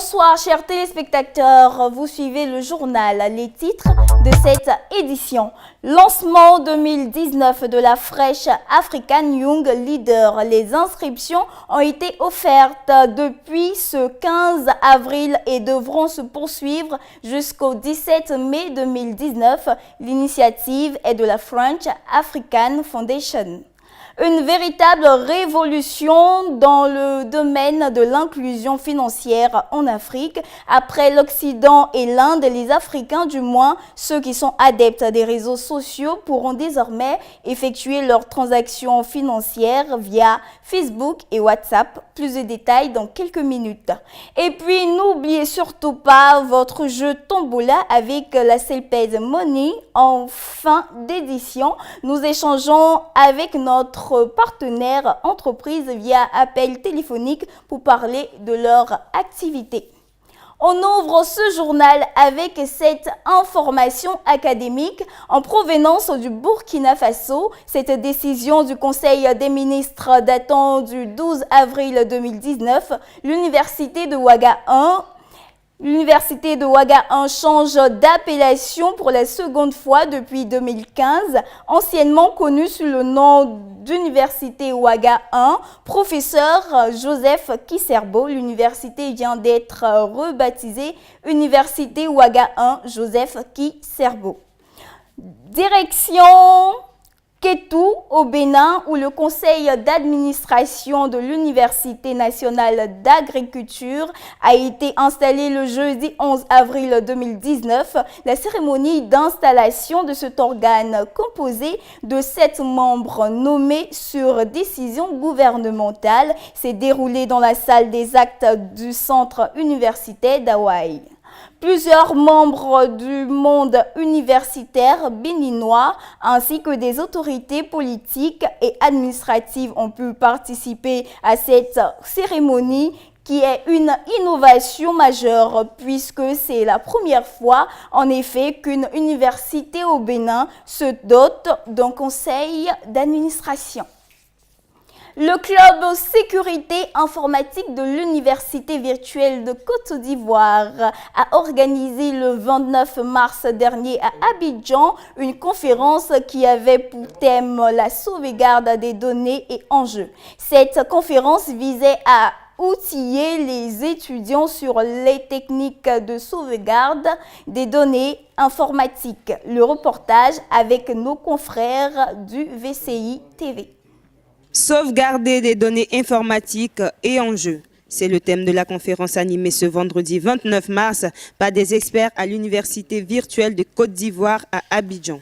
Bonsoir chers téléspectateurs, vous suivez le journal. Les titres de cette édition. Lancement 2019 de la Fresh African Young Leader. Les inscriptions ont été offertes depuis ce 15 avril et devront se poursuivre jusqu'au 17 mai 2019. L'initiative est de la French African Foundation. Une véritable révolution dans le domaine de l'inclusion financière en Afrique. Après l'Occident et l'Inde, les Africains, du moins ceux qui sont adeptes des réseaux sociaux, pourront désormais effectuer leurs transactions financières via Facebook et WhatsApp. Plus de détails dans quelques minutes. Et puis, n'oubliez surtout pas votre jeu Tombola avec la Selpez Money en fin d'édition. Nous échangeons avec notre partenaires entreprises via appel téléphonique pour parler de leur activité. On ouvre ce journal avec cette information académique en provenance du Burkina Faso. Cette décision du Conseil des ministres datant du 12 avril 2019, l'Université de Ouaga 1 change d'appellation pour la seconde fois depuis 2015, anciennement connue sous le nom d'Université Ouaga 1. Professeur Joseph Kisserbo, l'université vient d'être rebaptisée Université Ouaga 1 Joseph Kisserbo. Direction Kétou au Bénin, où le conseil d'administration de l'Université nationale d'agriculture a été installé le jeudi 11 avril 2019. La cérémonie d'installation de cet organe composé de 7 membres nommés sur décision gouvernementale s'est déroulée dans la salle des actes du centre universitaire d'Hawaï. Plusieurs membres du monde universitaire béninois ainsi que des autorités politiques et administratives ont pu participer à cette cérémonie qui est une innovation majeure puisque c'est la première fois en effet qu'une université au Bénin se dote d'un conseil d'administration. Le club sécurité informatique de l'Université virtuelle de Côte d'Ivoire a organisé le 29 mars dernier à Abidjan une conférence qui avait pour thème la sauvegarde des données et enjeux. Cette conférence visait à outiller les étudiants sur les techniques de sauvegarde des données informatiques. Le reportage avec nos confrères du VCI TV. Sauvegarder des données informatiques et enjeux. C'est le thème de la conférence animée ce vendredi 29 mars par des experts à l'Université virtuelle de Côte d'Ivoire à Abidjan.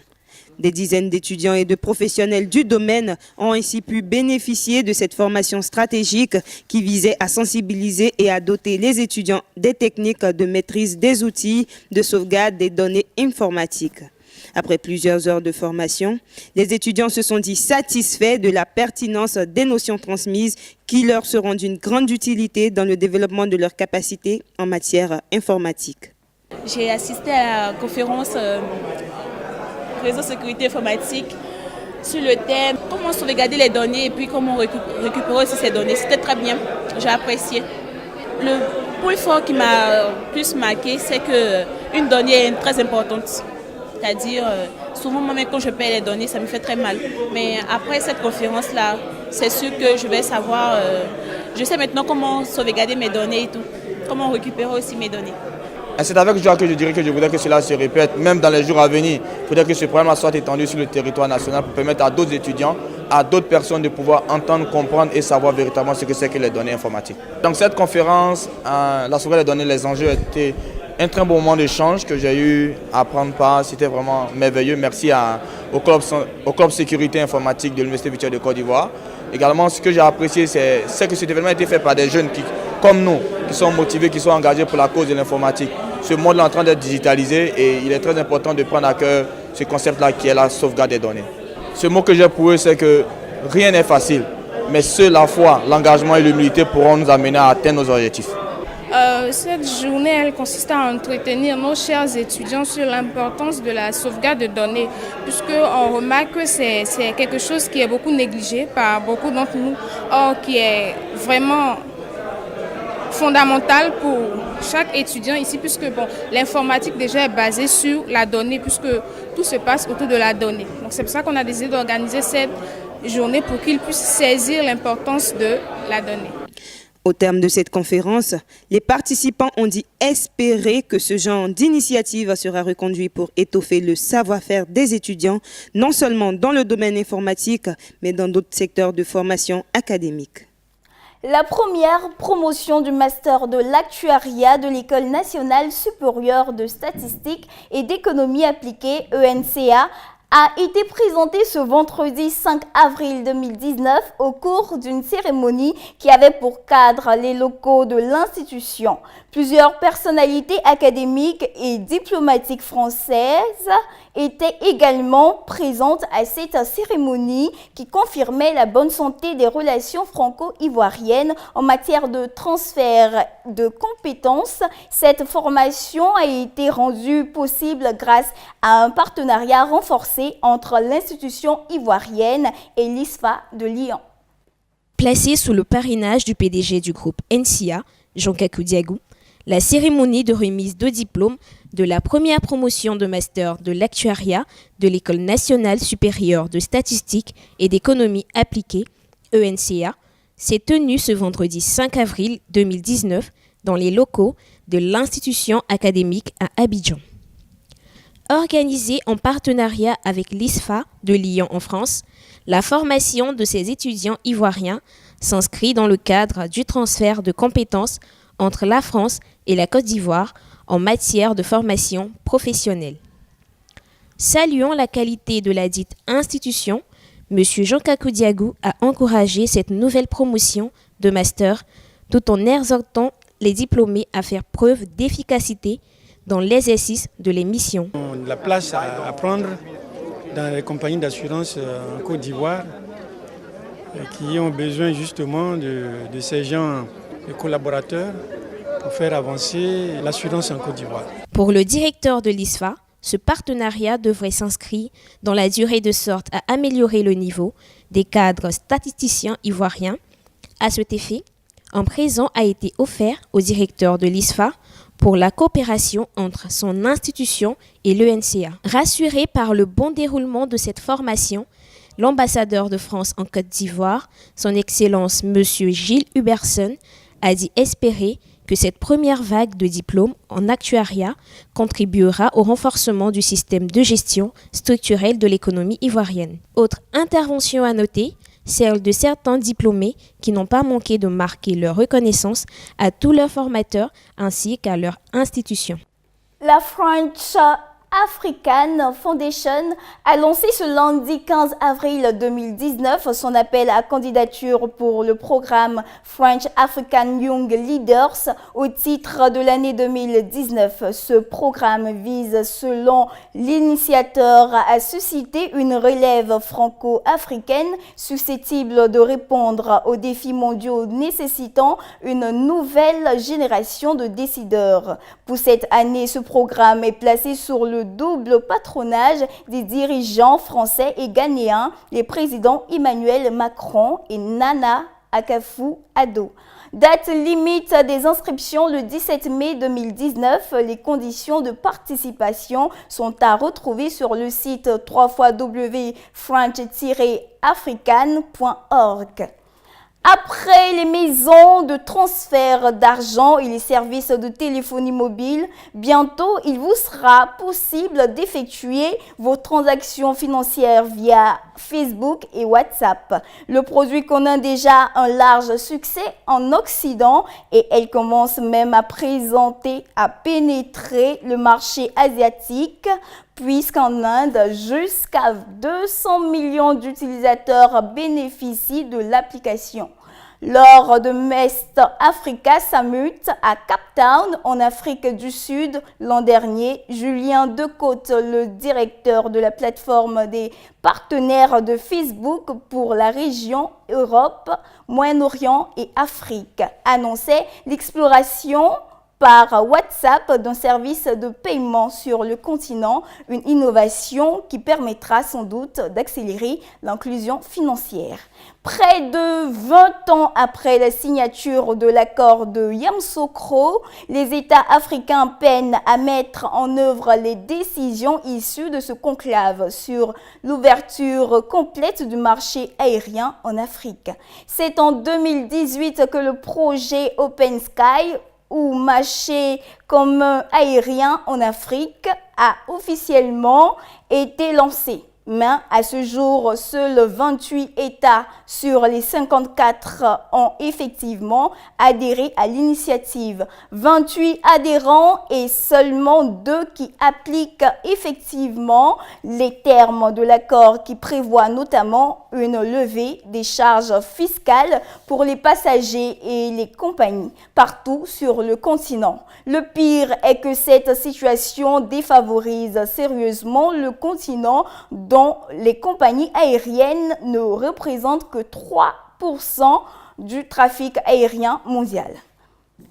Des dizaines d'étudiants et de professionnels du domaine ont ainsi pu bénéficier de cette formation stratégique qui visait à sensibiliser et à doter les étudiants des techniques de maîtrise des outils de sauvegarde des données informatiques. Après plusieurs heures de formation, les étudiants se sont dit satisfaits de la pertinence des notions transmises qui leur seront d'une grande utilité dans le développement de leurs capacités en matière informatique. J'ai assisté à la conférence réseau sécurité informatique sur le thème comment sauvegarder les données et puis comment récupérer aussi ces données. C'était très bien, j'ai apprécié. Le point fort qui m'a plus marqué, c'est qu'une donnée est très importante. C'est-à-dire, souvent, moi-même, quand je perds les données, ça me fait très mal. Mais après cette conférence-là, c'est sûr que je vais savoir, je sais maintenant comment sauvegarder mes données et tout, comment récupérer aussi mes données. C'est avec joie que je dirais que je voudrais que cela se répète, même dans les jours à venir. Il faudrait que ce problème soit étendu sur le territoire national pour permettre à d'autres étudiants, à d'autres personnes de pouvoir entendre, comprendre et savoir véritablement ce que c'est que les données informatiques. Donc cette conférence, la sauvegarde des données, les enjeux étaient un très bon moment d'échange que j'ai eu à prendre part. C'était vraiment merveilleux. Merci au club sécurité informatique de l'Université virtuelle de Côte d'Ivoire. Également, ce que j'ai apprécié, c'est que cet événement a été fait par des jeunes comme nous, qui sont motivés, qui sont engagés pour la cause de l'informatique. Ce monde est en train d'être digitalisé et il est très important de prendre à cœur ce concept-là qui est la sauvegarde des données. Ce mot que j'ai pour eux, c'est que rien n'est facile, mais seule la foi, l'engagement et l'humilité pourront nous amener à atteindre nos objectifs. Cette journée, elle consiste à entretenir nos chers étudiants sur l'importance de la sauvegarde de données, puisqu'on remarque que c'est quelque chose qui est beaucoup négligé par beaucoup d'entre nous, or qui est vraiment fondamentale pour chaque étudiant ici, puisque bon, l'informatique déjà est basée sur la donnée, puisque tout se passe autour de la donnée. Donc c'est pour ça qu'on a décidé d'organiser cette journée pour qu'ils puissent saisir l'importance de la donnée. Au terme de cette conférence, les participants ont dit espérer que ce genre d'initiative sera reconduit pour étoffer le savoir-faire des étudiants, non seulement dans le domaine informatique, mais dans d'autres secteurs de formation académique. La première promotion du master de l'actuariat de l'École nationale supérieure de statistique et d'économie appliquée, ENCA, a été présentée ce vendredi 5 avril 2019 au cours d'une cérémonie qui avait pour cadre les locaux de l'institution. Plusieurs personnalités académiques et diplomatiques françaises étaient également présentes à cette cérémonie qui confirmait la bonne santé des relations franco-ivoiriennes en matière de transfert de compétences. Cette formation a été rendue possible grâce à un partenariat renforcé entre l'institution ivoirienne et l'ISFA de Lyon. Placée sous le parrainage du PDG du groupe NCA, Jean-Kakou Diagou, la cérémonie de remise de diplôme de la première promotion de master de l'actuariat de l'École nationale supérieure de statistique et d'économie appliquée, ENCA, s'est tenue ce vendredi 5 avril 2019 dans les locaux de l'institution académique à Abidjan. Organisée en partenariat avec l'ISFA de Lyon en France, la formation de ces étudiants ivoiriens s'inscrit dans le cadre du transfert de compétences entre la France et la Côte d'Ivoire en matière de formation professionnelle. Saluant la qualité de la dite institution, M. Jean-Kakou Diagou a encouragé cette nouvelle promotion de master tout en exhortant les diplômés à faire preuve d'efficacité dans l'exercice de les missions. La place à prendre dans les compagnies d'assurance en Côte d'Ivoire qui ont besoin justement de ces gens, de collaborateurs, pour faire avancer l'assurance en Côte d'Ivoire. Pour le directeur de l'ISFA, ce partenariat devrait s'inscrire dans la durée de sorte à améliorer le niveau des cadres statisticiens ivoiriens. À cet effet, un présent a été offert au directeur de l'ISFA pour la coopération entre son institution et l'ENCA. Rassuré par le bon déroulement de cette formation, l'ambassadeur de France en Côte d'Ivoire, son Excellence M. Gilles Huberson, a dit espérer que cette première vague de diplômes en actuariat contribuera au renforcement du système de gestion structurelle de l'économie ivoirienne. Autre intervention à noter, celle de certains diplômés qui n'ont pas manqué de marquer leur reconnaissance à tous leurs formateurs ainsi qu'à leur institution. La French African Foundation a lancé ce lundi 15 avril 2019 son appel à candidature pour le programme French African Young Leaders au titre de l'année 2019. Ce programme vise, selon l'initiateur, à susciter une relève franco-africaine susceptible de répondre aux défis mondiaux nécessitant une nouvelle génération de décideurs. Pour cette année, ce programme est placé sur le double patronage des dirigeants français et ghanéens, les présidents Emmanuel Macron et Nana Akufo-Addo. Date limite des inscriptions le 17 mai 2019. Les conditions de participation sont à retrouver sur le site www.french-african.org. Après les maisons de transfert d'argent et les services de téléphonie mobile, bientôt il vous sera possible d'effectuer vos transactions financières via Facebook et WhatsApp. Le produit connaît déjà un large succès en Occident et elle commence même à pénétrer le marché asiatique, puisqu'en Inde, jusqu'à 200 millions d'utilisateurs bénéficient de l'application. Lors de Mest Africa Summit à Cape Town, en Afrique du Sud, l'an dernier, Julien Decote, le directeur de la plateforme des partenaires de Facebook pour la région Europe, Moyen-Orient et Afrique, annonçait l'exploration par WhatsApp d'un service de paiement sur le continent, une innovation qui permettra sans doute d'accélérer l'inclusion financière. Près de 20 ans après la signature de l'accord de Yamoussoukro, les États africains peinent à mettre en œuvre les décisions issues de ce conclave sur l'ouverture complète du marché aérien en Afrique. C'est en 2018 que le projet Open Sky, ou marché commun aérien en Afrique, a officiellement été lancé. Mais à ce jour, seuls 28 États sur les 54 ont effectivement adhéré à l'initiative. 28 adhérents et seulement 2 qui appliquent effectivement les termes de l'accord qui prévoit notamment une levée des charges fiscales pour les passagers et les compagnies partout sur le continent. Le pire est que cette situation défavorise sérieusement le continent dont les compagnies aériennes ne représentent que 3% du trafic aérien mondial.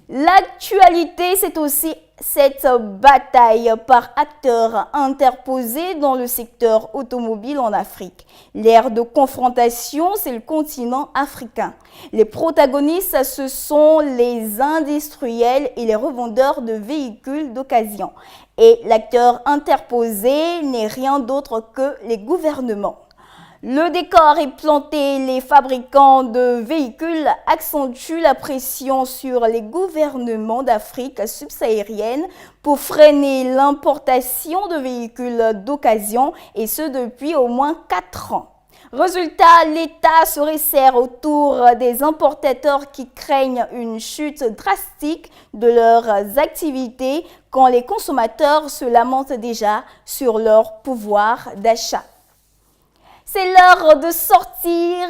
L'actualité, c'est aussi cette bataille par acteurs interposés dans le secteur automobile en Afrique. L'ère de confrontation, c'est le continent africain. Les protagonistes, ce sont les industriels et les revendeurs de véhicules d'occasion. Et l'acteur interposé n'est rien d'autre que les gouvernements. Le décor est planté, les fabricants de véhicules accentuent la pression sur les gouvernements d'Afrique subsaharienne pour freiner l'importation de véhicules d'occasion et ce depuis au moins 4 ans. Résultat, l'État se resserre autour des importateurs qui craignent une chute drastique de leurs activités quand les consommateurs se lamentent déjà sur leur pouvoir d'achat. C'est l'heure de sortir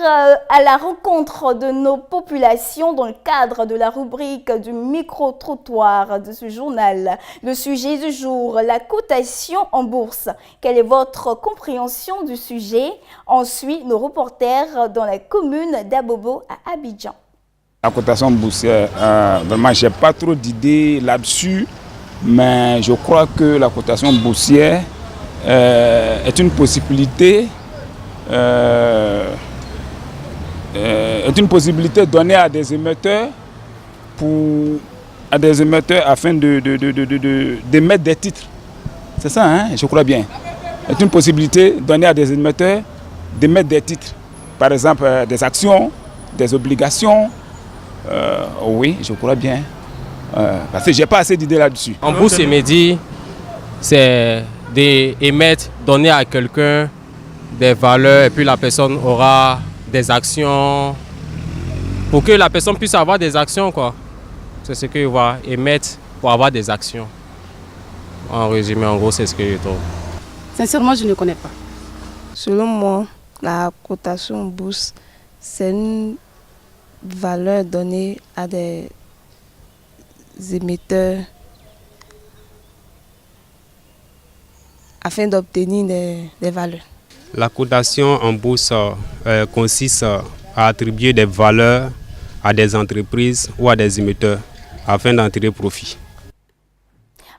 à la rencontre de nos populations dans le cadre de la rubrique du micro-trottoir de ce journal. Le sujet du jour, la cotation en bourse. Quelle est votre compréhension du sujet? On suit nos reporters dans la commune d'Abobo à Abidjan. La cotation boursière, vraiment, je n'ai pas trop d'idées là-dessus, mais je crois que la cotation boursière est une possibilité. Est une possibilité donnée à des émetteurs afin d'émettre des titres. C'est ça, hein, je crois bien. C'est une possibilité donnée à des émetteurs d'émettre des titres. Par exemple, des actions, des obligations. Oui, je crois bien. Parce que je n'ai pas assez d'idées là-dessus. En bourse émédie, c'est d'émettre, donner à quelqu'un des valeurs et puis la personne aura des actions pour que la personne puisse avoir des actions, quoi. C'est ce que je vois, émettre pour avoir des actions. En résumé, en gros, c'est ce que je trouve. Sincèrement, je ne connais pas. Selon moi, la cotation bourse, c'est une valeur donnée à des émetteurs afin d'obtenir des valeurs. La cotation en bourse consiste à attribuer des valeurs à des entreprises ou à des émetteurs afin d'en tirer profit.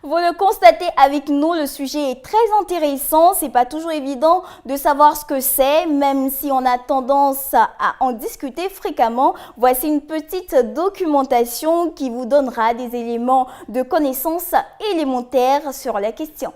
Vous le constatez avec nous, le sujet est très intéressant. C'est pas toujours évident de savoir ce que c'est, même si on a tendance à en discuter fréquemment. Voici une petite documentation qui vous donnera des éléments de connaissance élémentaires sur la question.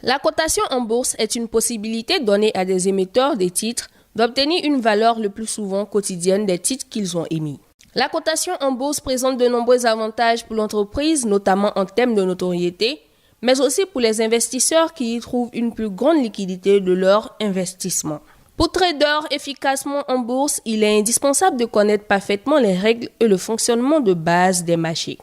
La cotation en bourse est une possibilité donnée à des émetteurs des titres d'obtenir une valeur le plus souvent quotidienne des titres qu'ils ont émis. La cotation en bourse présente de nombreux avantages pour l'entreprise, notamment en termes de notoriété, mais aussi pour les investisseurs qui y trouvent une plus grande liquidité de leur investissement. Pour trader efficacement en bourse, il est indispensable de connaître parfaitement les règles et le fonctionnement de base des marchés.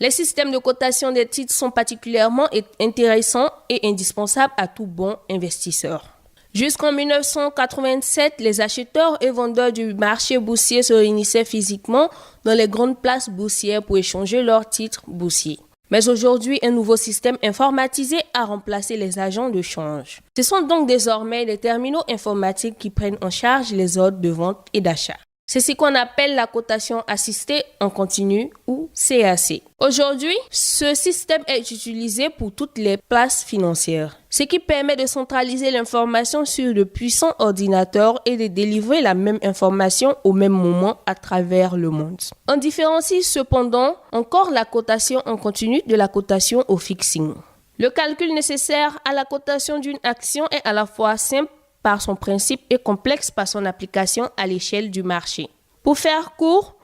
Les systèmes de cotation des titres sont particulièrement intéressants et indispensables à tout bon investisseur. Jusqu'en 1987, les acheteurs et vendeurs du marché boursier se réunissaient physiquement dans les grandes places boursières pour échanger leurs titres boursiers. Mais aujourd'hui, un nouveau système informatisé a remplacé les agents de change. Ce sont donc désormais les terminaux informatiques qui prennent en charge les ordres de vente et d'achat. C'est ce qu'on appelle la cotation assistée en continu ou CAC. Aujourd'hui, ce système est utilisé pour toutes les places financières, ce qui permet de centraliser l'information sur de puissants ordinateurs et de délivrer la même information au même moment à travers le monde. On différencie cependant encore la cotation en continu de la cotation au fixing. Le calcul nécessaire à la cotation d'une action est à la fois simple par son principe et complexe par son application à l'échelle du marché. Pour faire court,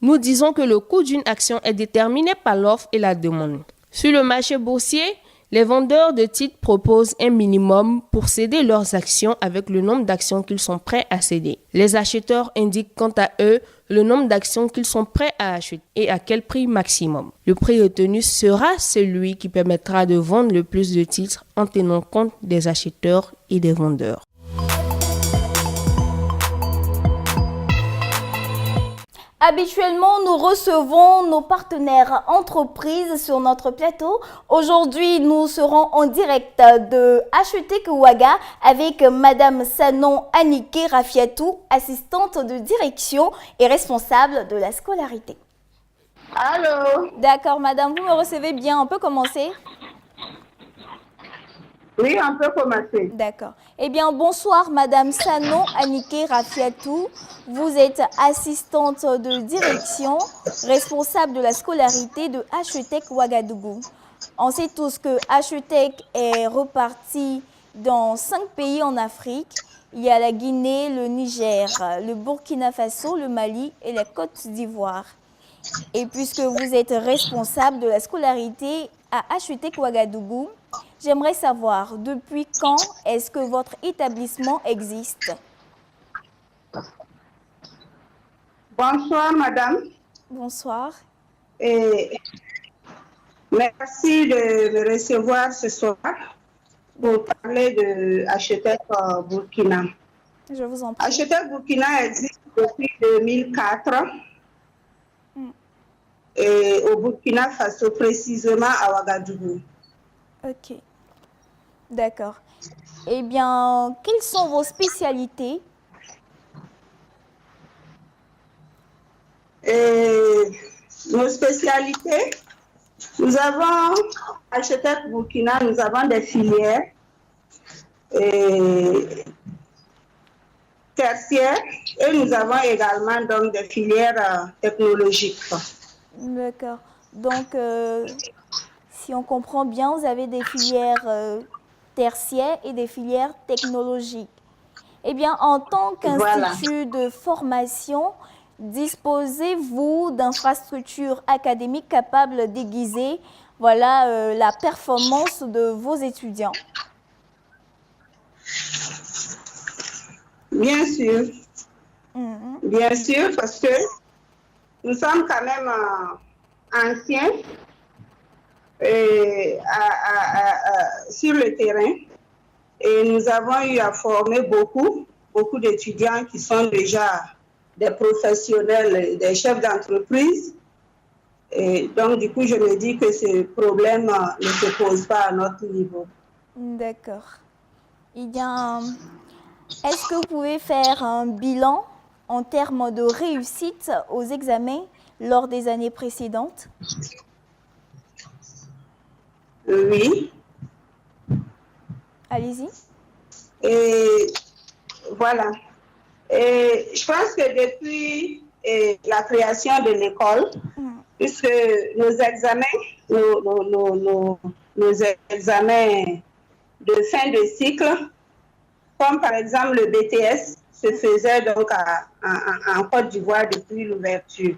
nous disons que le coût d'une action est déterminé par l'offre et la demande. Sur le marché boursier, les vendeurs de titres proposent un minimum pour céder leurs actions avec le nombre d'actions qu'ils sont prêts à céder. Les acheteurs indiquent quant à eux le nombre d'actions qu'ils sont prêts à acheter et à quel prix maximum. Le prix retenu sera celui qui permettra de vendre le plus de titres en tenant compte des acheteurs et des vendeurs. Habituellement, nous recevons nos partenaires entreprises sur notre plateau. Aujourd'hui, nous serons en direct de HETEC Ouaga avec Madame Sanon Anniké Rafiatou, assistante de direction et responsable de la scolarité. Allô? D'accord, Madame, vous me recevez bien. On peut commencer? Oui, on peut commencer. D'accord. Eh bien, bonsoir, Madame Sanon Anniké Rafiatou. Vous êtes assistante de direction, responsable de la scolarité de HETEC Ouagadougou. On sait tous que HETEC est reparti dans 5 pays en Afrique. Il y a la Guinée, le Niger, le Burkina Faso, le Mali et la Côte d'Ivoire. Et puisque vous êtes responsable de la scolarité à HETEC Ouagadougou, j'aimerais savoir depuis quand est-ce que votre établissement existe? Bonsoir, madame. Bonsoir. Et merci de me recevoir ce soir pour parler de HETEC Burkina. Je vous en prie. HETEC Burkina existe depuis 2004 et au Burkina Faso, précisément à Ouagadougou. Ok. D'accord. Eh bien, quelles sont vos spécialités? Nos spécialités, nous avons, à HETEC Burkina, nous avons des filières tertiaires et nous avons également donc, des filières technologiques. D'accord. Donc, si on comprend bien, vous avez des filières tertiaires et des filières technologiques. Eh bien, en tant qu'institut de formation, disposez-vous d'infrastructures académiques capables d'aiguiser la performance de vos étudiants? Bien sûr. Bien sûr, parce que nous sommes quand même anciens sur le terrain et nous avons eu à former beaucoup d'étudiants qui sont déjà des professionnels, des chefs d'entreprise. Et donc, du coup, je me dis que ce problème ne se pose pas à notre niveau. D'accord. Eh bien, est-ce que vous pouvez faire un bilan en termes de réussite aux examens lors des années précédentes? Oui. Allez-y. Et voilà. Et je pense que depuis la création de l'école, puisque nos examens, nos examens de fin de cycle, comme par exemple le BTS, se faisait donc en Côte d'Ivoire depuis l'ouverture.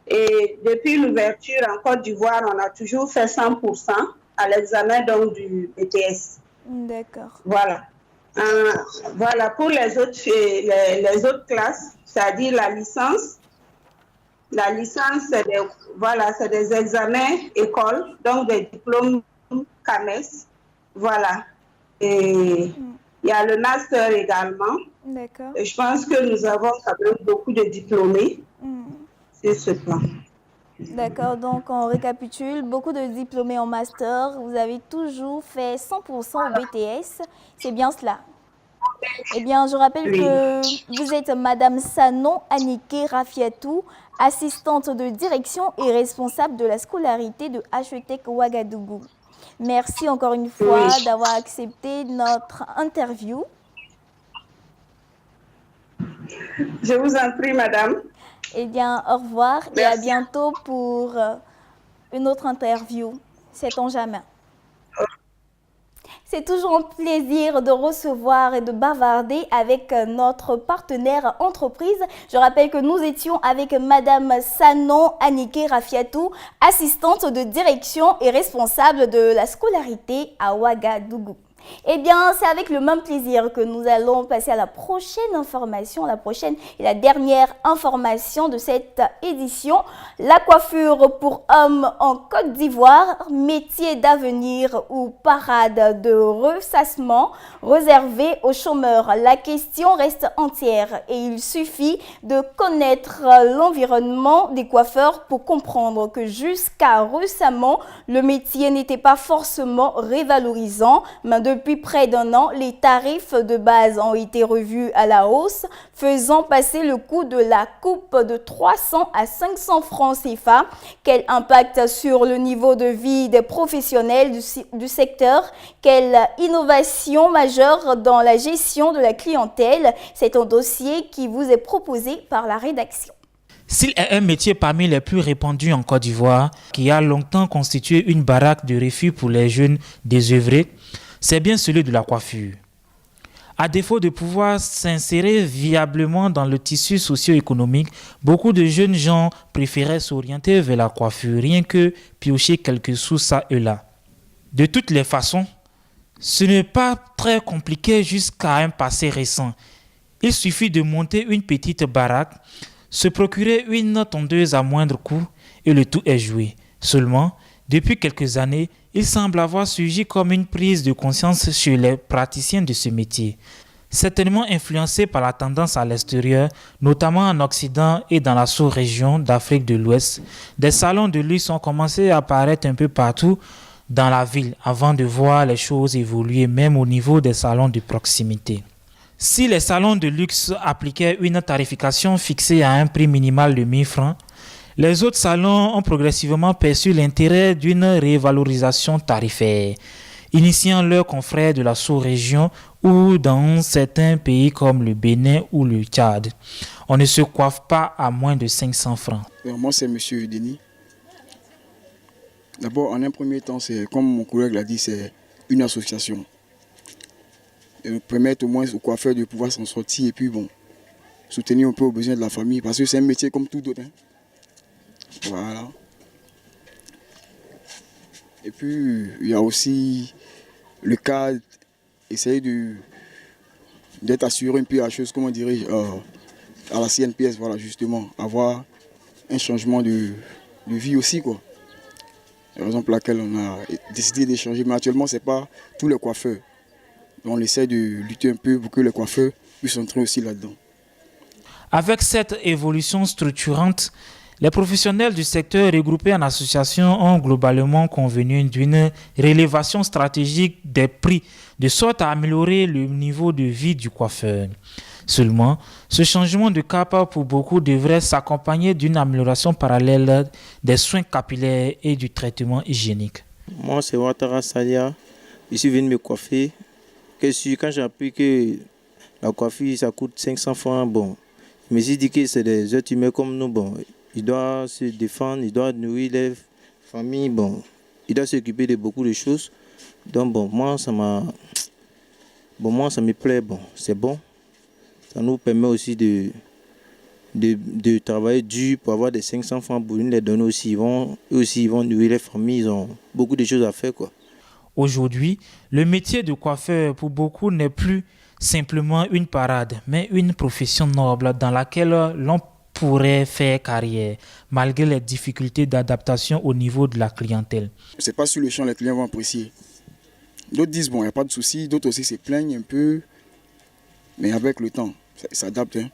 Et depuis l'ouverture en Côte d'Ivoire, on a toujours fait 100% à l'examen donc du BTS. D'accord. Voilà. Voilà, pour les autres classes, c'est-à-dire la licence. La licence, c'est des examens écoles, donc des diplômes CAMES. Voilà. Et il y a le master également. D'accord. Et je pense que nous avons quand même beaucoup de diplômés sur ce plan. D'accord, donc on récapitule, beaucoup de diplômés en master, vous avez toujours fait 100% au BTS, c'est bien cela? Eh bien, je rappelle que vous êtes Madame Sanon Anike Rafiatou, assistante de direction et responsable de la scolarité de HETEC Ouagadougou. Merci encore une fois d'avoir accepté notre interview. Je vous en prie, madame. Eh bien, au revoir. Merci. Et à bientôt pour une autre interview. Sait-on jamais. C'est toujours un plaisir de recevoir et de bavarder avec notre partenaire entreprise. Je rappelle que nous étions avec Madame Sanon Anike Rafiatou, assistante de direction et responsable de la scolarité à Ouagadougou. Eh bien, c'est avec le même plaisir que nous allons passer à la prochaine information, la prochaine et la dernière information de cette édition. La coiffure pour hommes en Côte d'Ivoire, métier d'avenir ou parade de ressassement réservé aux chômeurs. La question reste entière et il suffit de connaître l'environnement des coiffeurs pour comprendre que jusqu'à récemment, le métier n'était pas forcément révalorisant, mais depuis près d'un an, les tarifs de base ont été revus à la hausse, faisant passer le coût de la coupe de 300 à 500 francs CFA. Quel impact sur le niveau de vie des professionnels du secteur? Quelle innovation majeure dans la gestion de la clientèle? C'est un dossier qui vous est proposé par la rédaction. S'il est un métier parmi les plus répandus en Côte d'Ivoire, qui a longtemps constitué une baraque de refus pour les jeunes désœuvrés, c'est bien celui de la coiffure. À défaut de pouvoir s'insérer viablement dans le tissu socio-économique, beaucoup de jeunes gens préféraient s'orienter vers la coiffure, rien que piocher quelques sous ça et là. De toutes les façons, ce n'est pas très compliqué jusqu'à un passé récent. Il suffit de monter une petite baraque, se procurer une tondeuse à moindre coût et le tout est joué. Seulement, depuis quelques années, il semble avoir surgi comme une prise de conscience chez les praticiens de ce métier. Certainement influencé par la tendance à l'extérieur, notamment en Occident et dans la sous-région d'Afrique de l'Ouest, des salons de luxe ont commencé à apparaître un peu partout dans la ville avant de voir les choses évoluer même au niveau des salons de proximité. Si les salons de luxe appliquaient une tarification fixée à un prix minimal de 1000 francs, les autres salons ont progressivement perçu l'intérêt d'une révalorisation tarifaire, initiant leurs confrères de la sous-région ou dans certains pays comme le Bénin ou le Tchad. On ne se coiffe pas à moins de 500 francs. Moi, c'est M. Denis. D'abord, en un premier temps, c'est comme mon collègue l'a dit, c'est une association. Et permettre au moins aux coiffeurs de pouvoir s'en sortir et puis bon, soutenir un peu aux besoins de la famille parce que c'est un métier comme tout d'autre. Voilà. Et puis, il y a aussi le cas, essayer d'être assuré un peu à la chose, comment dirais-je, à la CNPS, voilà, justement, avoir un changement de vie aussi, quoi. C'est la raison pour laquelle on a décidé d'échanger. Mais actuellement, ce n'est pas tous les coiffeurs. On essaie de lutter un peu pour que les coiffeurs puissent entrer aussi là-dedans. Avec cette évolution structurante, les professionnels du secteur regroupés en associations ont globalement convenu d'une réélévation stratégique des prix, de sorte à améliorer le niveau de vie du coiffeur. Seulement, ce changement de cap pour beaucoup devrait s'accompagner d'une amélioration parallèle des soins capillaires et du traitement hygiénique. Moi, c'est Ouattara Salia. Je suis venu me coiffer. Quand j'ai appris que la coiffure, ça coûte 500 francs, bon, je me suis dit que c'est des êtres humains comme nous, bon. Il doit se défendre, il doit nourrir les familles, bon, il doit s'occuper de beaucoup de choses. Donc bon, moi ça me plaît, bon, c'est bon. Ça nous permet aussi de travailler dur pour avoir des 500 francs pour nous les donner aussi. Eux aussi ils vont nourrir les familles, ils ont beaucoup de choses à faire, quoi. Aujourd'hui, le métier de coiffeur pour beaucoup n'est plus simplement une parade, mais une profession noble dans laquelle l'on pourrait faire carrière, malgré les difficultés d'adaptation au niveau de la clientèle. Ce n'est pas sur le champ les clients vont apprécier. D'autres disent, bon, il n'y a pas de souci, d'autres aussi se plaignent un peu, mais avec le temps, ça s'adapte. Hein.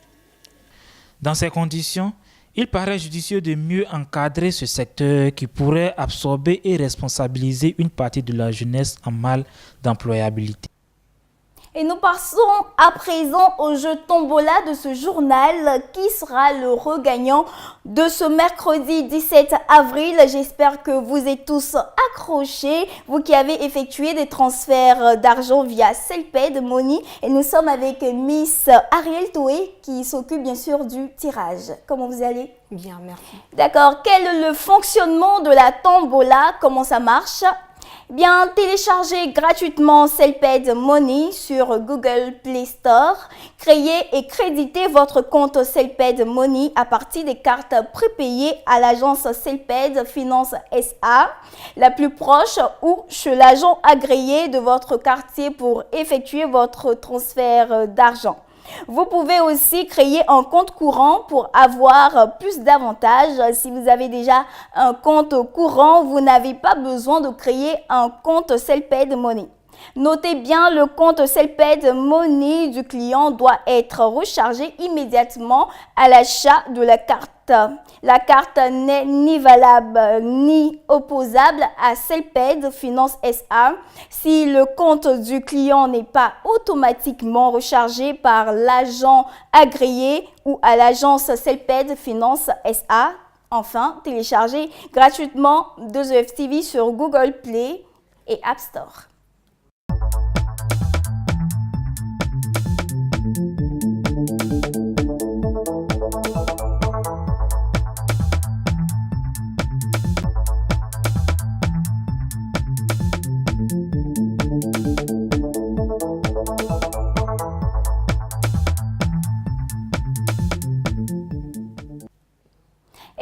Dans ces conditions, il paraît judicieux de mieux encadrer ce secteur qui pourrait absorber et responsabiliser une partie de la jeunesse en mal d'employabilité. Et nous passons à présent au jeu Tombola de ce journal. Qui sera le regagnant de ce mercredi 17 avril? J'espère que vous êtes tous accrochés, vous qui avez effectué des transferts d'argent via Selped Money. Et nous sommes avec Miss Ariel Toé qui s'occupe bien sûr du tirage. Comment vous allez? Bien, merci. D'accord. Quel est le fonctionnement de la Tombola? Comment ça marche? Bien, téléchargez gratuitement Selped Money sur Google Play Store. Créez et créditez votre compte Selped Money à partir des cartes prépayées à l'agence Selped Finance SA, la plus proche, ou chez l'agent agréé de votre quartier pour effectuer votre transfert d'argent. Vous pouvez aussi créer un compte courant pour avoir plus d'avantages. Si vous avez déjà un compte courant, vous n'avez pas besoin de créer un compte Selped Money. Notez bien, le compte Selped Money du client doit être rechargé immédiatement à l'achat de la carte. La carte n'est ni valable ni opposable à Selped Finance SA si le compte du client n'est pas automatiquement rechargé par l'agent agréé ou à l'agence Selped Finance SA. Enfin, téléchargez gratuitement 2EFTV sur Google Play et App Store.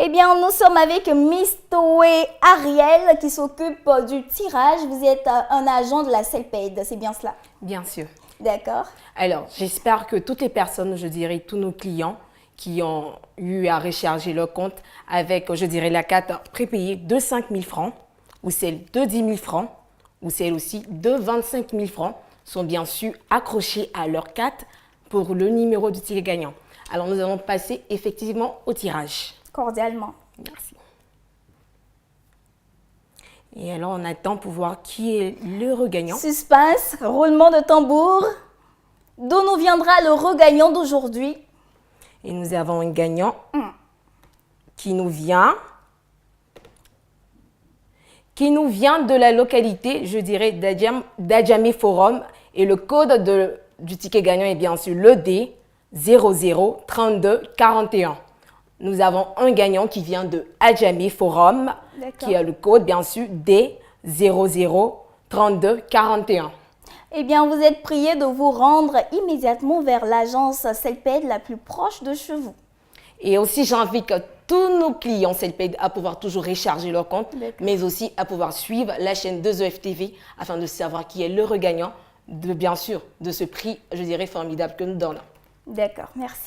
Eh bien, nous sommes avec Miss Toé Ariel qui s'occupe du tirage. Vous êtes un agent de la Selped, c'est bien cela? Bien sûr. D'accord. Alors, j'espère que toutes les personnes, je dirais tous nos clients qui ont eu à recharger leur compte avec, je dirais, la carte prépayée de 5 000 francs ou celle de 10 000 francs ou celle aussi de 25 000 francs sont bien sûr accrochées à leur carte pour le numéro du ticket gagnant. Alors, nous allons passer effectivement au tirage. Cordialement. Merci. Et alors, on attend pour voir qui est le regagnant. Suspense, roulement de tambour. D'où nous viendra le regagnant d'aujourd'hui? Et nous avons un gagnant qui nous vient de la localité, je dirais, d'Adjamé Forum. Et le code du ticket gagnant est bien sûr le D 003241. Nous avons un gagnant qui vient de Adjamé Forum, qui a le code, bien sûr, D003241. Eh bien, vous êtes prié de vous rendre immédiatement vers l'agence Selped la plus proche de chez vous. Et aussi, j'invite tous nos clients Selped à pouvoir toujours recharger leur compte, mais aussi à pouvoir suivre la chaîne 2EFTV afin de savoir qui est le regagnant, bien sûr, de ce prix, je dirais, formidable que nous donnons. D'accord, merci.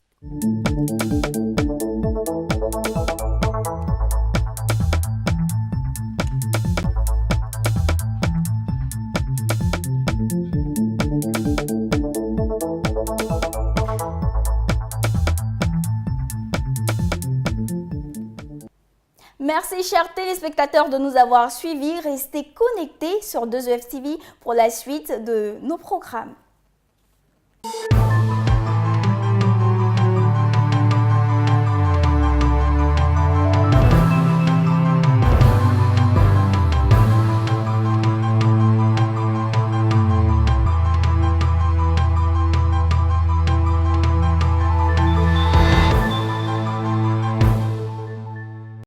Merci chers téléspectateurs de nous avoir suivis. Restez connectés sur 2EFTV pour la suite de nos programmes.